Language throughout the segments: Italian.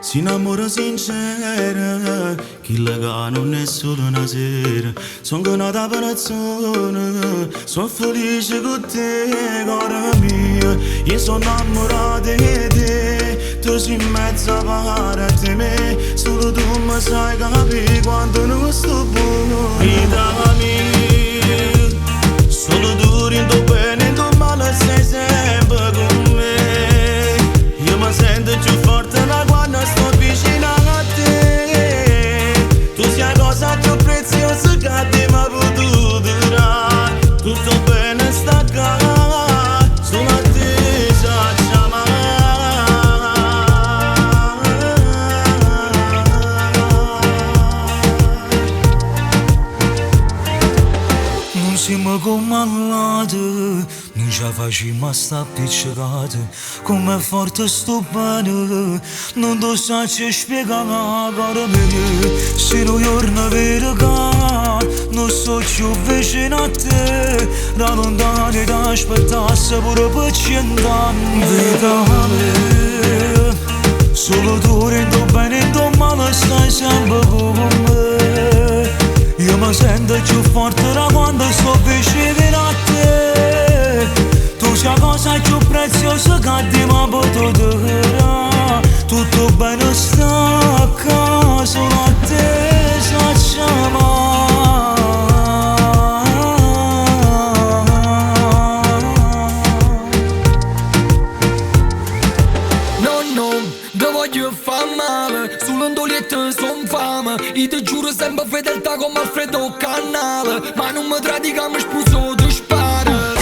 Si innamora sincera, chi lega non è solo una sera. Sono nata per nazione, sono felice con te, cara mia. Io sono innamorato di te, tu sei in mezzo a parte a me. Solo tu mi sai capire quanto non sto buono. Vita mia, solo tu rindo bene, tu male sei sempre con me. Io mi sento più forte da quando sto vicino a te. Tu sei la cosa più preziosa che ti mi ha potuto dare. Tutto bene sta qua, solo a te ci amare. Non siamo come all'altro, non ci facciamo a sta appiccicati. Com'è forte sto bene, non ti so spiegare, cara mia. Se non giorno vero che non sto più vicino a te, da lontano ti aspettasse pure per 100 anni. Vita mia, solo tu rendo bene e tu male stai sempre con me. Io mi sento più forte da quando sto vicino a te. Tu sei la cosa più preziosa che ti mi ha potuto dare. Tutto bene sta a casa, solo a te ci amare. Ti voglio far male, sulle ndoliette son fame. Io ti giuro sempre fedeltà come Alfredo Cannale. Ma non mi tradi che mi spuso, ti spara.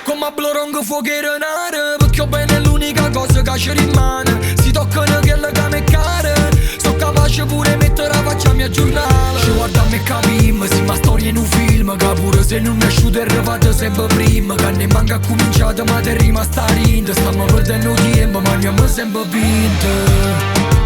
Come a Blorongo fuochero nare, perché ho bene è l'unica cosa che ci rimane. Si toccano quelle che mi care, sono capace pure mettere la faccia a mia giornale. Ci guardiamo e capimmo, si ma storia in un film. Che pure se non mi è asciutto è arrivato sempre prima. Che ne manca cominciato ma te rimasta rinda. Stiamo perdendo tempo ma abbiamo sempre vinto.